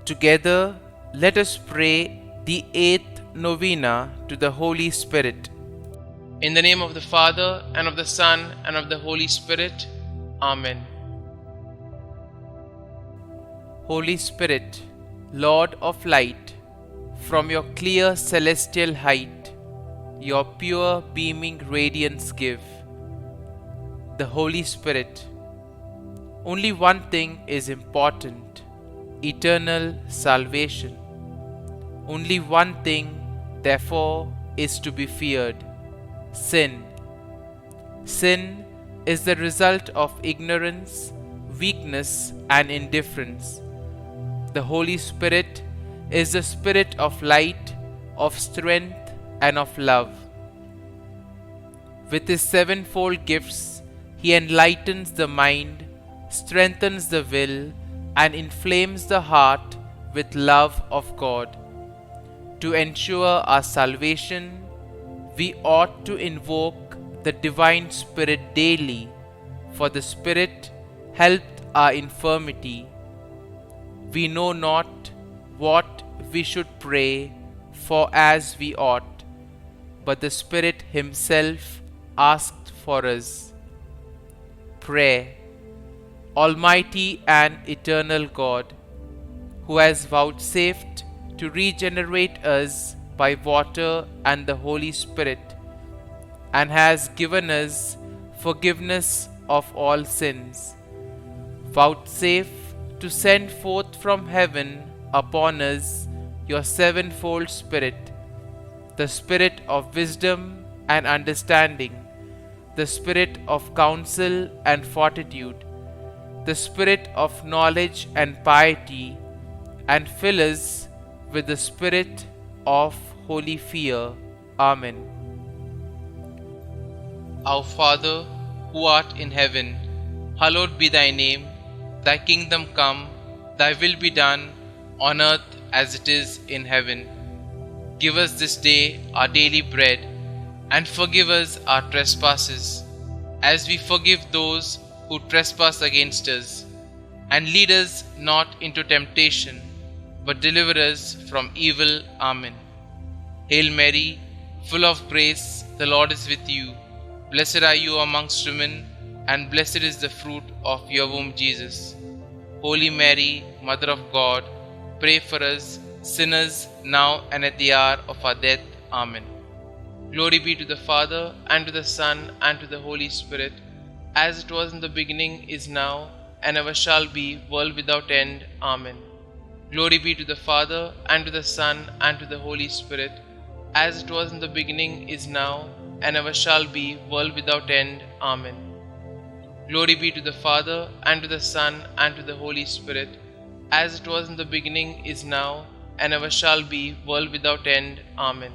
Together, let us pray the eighth novena to the Holy Spirit. In the name of the Father, and of the Son, and of the Holy Spirit. Amen. Holy Spirit, Lord of light, from your clear celestial height, your pure beaming radiance give. The Holy Spirit. Only one thing is important: eternal salvation. Only one thing, therefore, is to be feared: sin. Sin is the result of ignorance, weakness, and indifference. The Holy Spirit is the Spirit of light, of strength, and of love. With his sevenfold gifts, he enlightens the mind, strengthens the will, and inflames the heart with love of God. To ensure our salvation, we ought to invoke the Divine Spirit daily, for the Spirit helped our infirmity. We know not what we should pray for as we ought, but the Spirit Himself asked for us. Prayer. Almighty and eternal God, who has vouchsafed to regenerate us by water and the Holy Spirit, and has given us forgiveness of all sins, vouchsafe to send forth from heaven upon us your sevenfold Spirit, the Spirit of wisdom and understanding, the Spirit of counsel and fortitude, the Spirit of knowledge and piety, and fill us with the Spirit of holy fear. Amen. Our Father, who art in heaven, hallowed be thy name. Thy kingdom come, thy will be done, on earth as it is in heaven. Give us this day our daily bread, and forgive us our trespasses, as we forgive those who trespass against us. And lead us not into temptation, but deliver us from evil. Amen. Hail Mary, full of grace, the Lord is with you. Blessed are you amongst women, and blessed is the fruit of your womb, Jesus. Holy Mary, Mother of God, pray for us sinners, now and at the hour of our death. Amen. Glory be to the Father, and to the Son, and to the Holy Spirit, as it was in the beginning, is now, and ever shall be, world without end. Amen. Glory be to the Father, and to the Son, and to the Holy Spirit, as it was in the beginning, is now, and ever shall be, world without end. Amen. Glory be to the Father, and to the Son, and to the Holy Spirit, as it was in the beginning, is now, and ever shall be, world without end. Amen.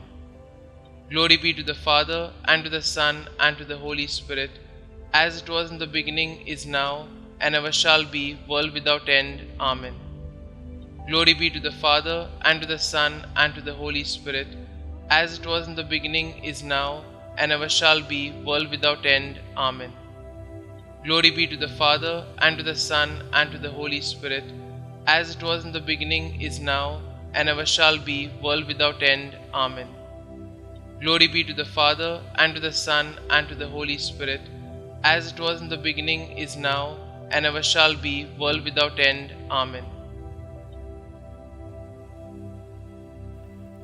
Glory be to the Father, and to the Son, and to the Holy Spirit, as it was in the beginning, is now, and ever shall be, world without end. Amen. Glory be to the Father, and to the Son, and to the Holy Spirit, as it was in the beginning, is now, and ever shall be, world without end. Amen. Glory be to the Father, and to the Son, and to the Holy Spirit, as it was in the beginning, is now, and ever shall be, world without end. Amen. Glory be to the Father, and to the Son, and to the Holy Spirit, as it was in the beginning, is now, and ever shall be, world without end. Amen.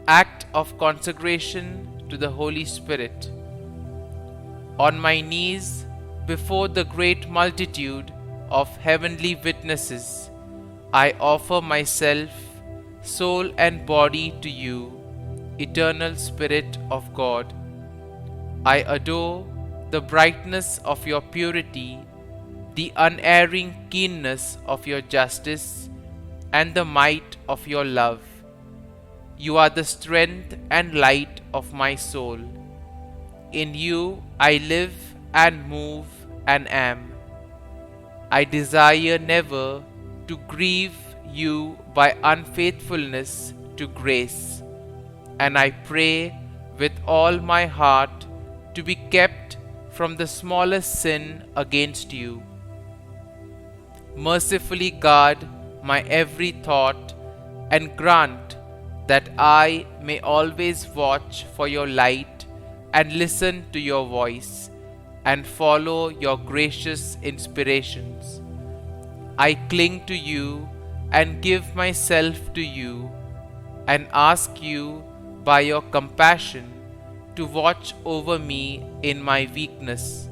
Act of consecration to the Holy Spirit. On my knees before the great multitude of heavenly witnesses, I offer myself, soul and body to you, eternal Spirit of God. I adore the brightness of your purity, the unerring keenness of your justice, and the might of your love. You are the strength and light of my soul. In you I live and move and am. I desire never to grieve you by unfaithfulness to grace, and I pray with all my heart to be kept from the smallest sin against you. Mercifully guard my every thought, and grant that I may always watch for your light and listen to your voice and follow your gracious inspirations. I cling to you and give myself to you and ask you by your compassion to watch over me in my weakness.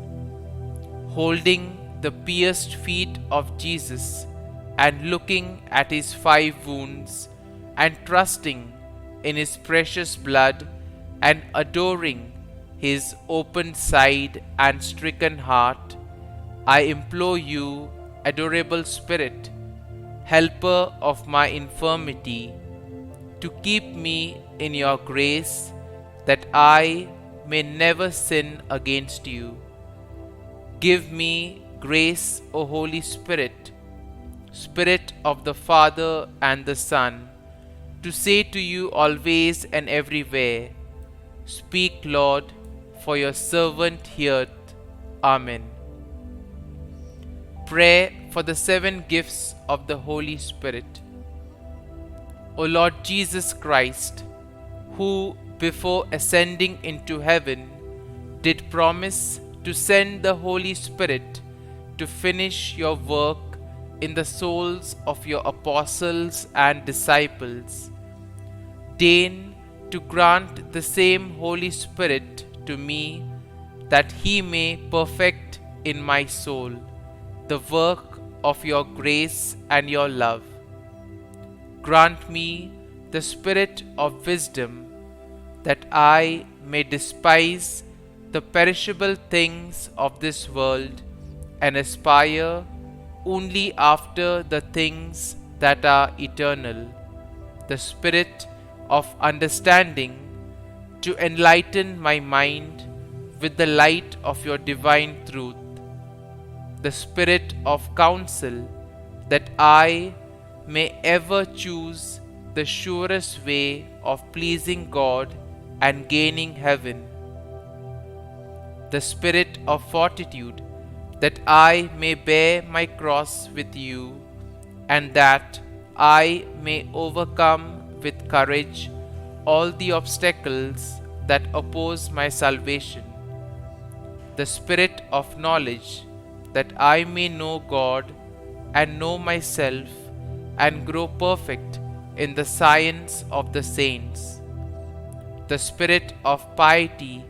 Holding the pierced feet of Jesus and looking at his 5 wounds and trusting in his precious blood and adoring his opened side and stricken heart, I implore you, adorable Spirit, helper of my infirmity, to keep me in your grace that I may never sin against you. Give me grace, O Holy Spirit, Spirit of the Father and the Son, to say to you always and everywhere, Speak, Lord, for your servant heareth. Amen. Prayer for the 7 gifts of the Holy Spirit. O Lord Jesus Christ, who before ascending into heaven did promise to send the Holy Spirit to finish your work in the souls of your apostles and disciples, deign to grant the same Holy Spirit to me, that he may perfect in my soul the work of your grace and your love. Grant me the spirit of wisdom, that I may despise the perishable things of this world and aspire only after the things that are eternal, the spirit of understanding to enlighten my mind with the light of your divine truth, the spirit of counsel that I may ever choose the surest way of pleasing God and gaining heaven, the spirit of fortitude that I may bear my cross with you, and that I may overcome with courage all the obstacles that oppose my salvation, the spirit of knowledge that I may know God and know myself and grow perfect in the science of the saints, the spirit of piety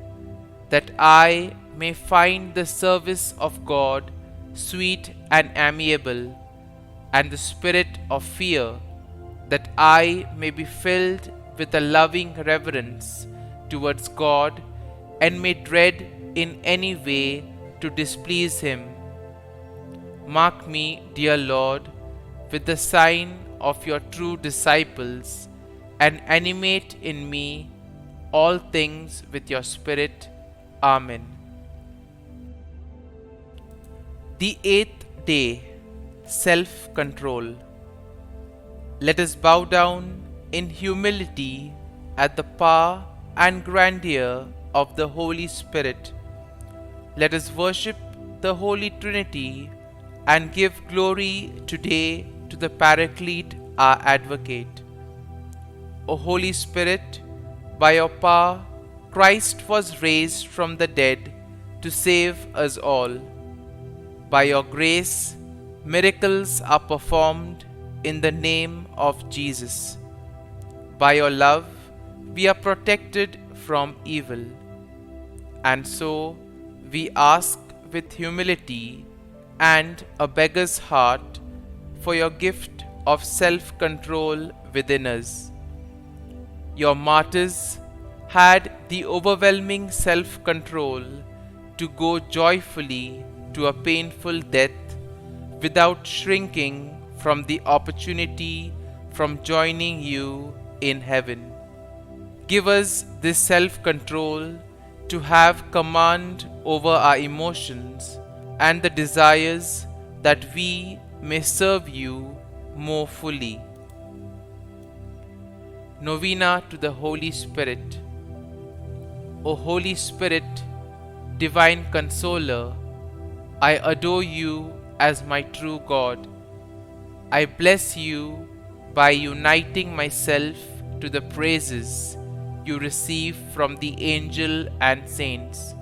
that I may find the service of God sweet and amiable, and the spirit of fear that I may be filled with a loving reverence towards God and may dread in any way to displease him. Mark me, dear Lord, with the sign of your true disciples, and animate in me all things with your Spirit. Amen. The 8th day, self-control. Let us bow down in humility at the power and grandeur of the Holy Spirit. Let us worship the Holy Trinity and give glory today to the Paraclete, our Advocate. O Holy Spirit, by your power, Christ was raised from the dead to save us all. By your grace, miracles are performed in the name of Jesus. By your love, we are protected from evil. And so, we ask with humility and a beggar's heart for your gift of self-control within us. Your martyrs had the overwhelming self-control to go joyfully to a painful death without shrinking from the opportunity from joining you in heaven. Give us this self-control to have command over our emotions and the desires, that we may serve you more fully. Novena to the Holy Spirit. O Holy Spirit, divine consoler, I adore you as my true God. I bless you by uniting myself to the praises you receive from the angel and saints.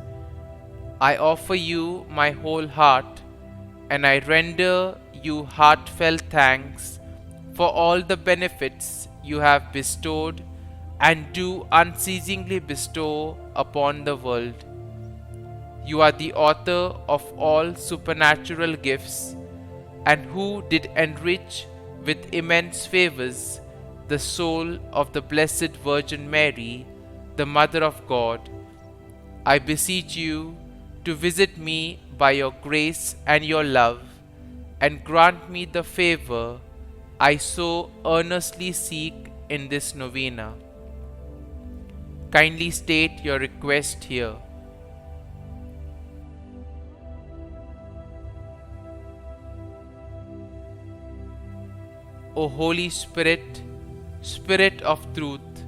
I offer you my whole heart, and I render you heartfelt thanks for all the benefits you have bestowed and do unceasingly bestow upon the world. You are the author of all supernatural gifts, and who did enrich with immense favors the soul of the Blessed Virgin Mary, the Mother of God. I beseech you to visit me by your grace and your love, and grant me the favor I so earnestly seek in this novena. Kindly state your request here. O Holy Spirit, Spirit of truth,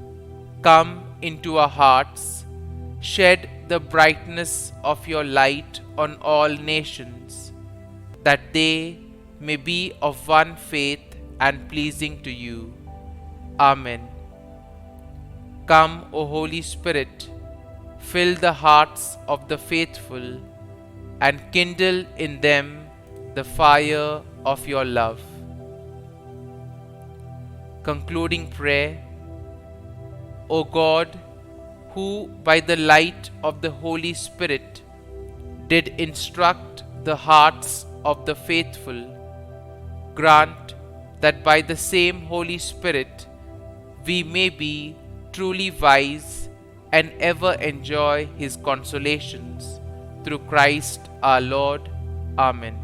come into our hearts, shed the brightness of your light on all nations, that they may be of one faith and pleasing to you. Amen. Come, O Holy Spirit, fill the hearts of the faithful and kindle in them the fire of your love. Concluding prayer. O God, who by the light of the Holy Spirit did instruct the hearts of the faithful, grant that by the same Holy Spirit we may be truly wise and ever enjoy His consolations. Through Christ our Lord. Amen.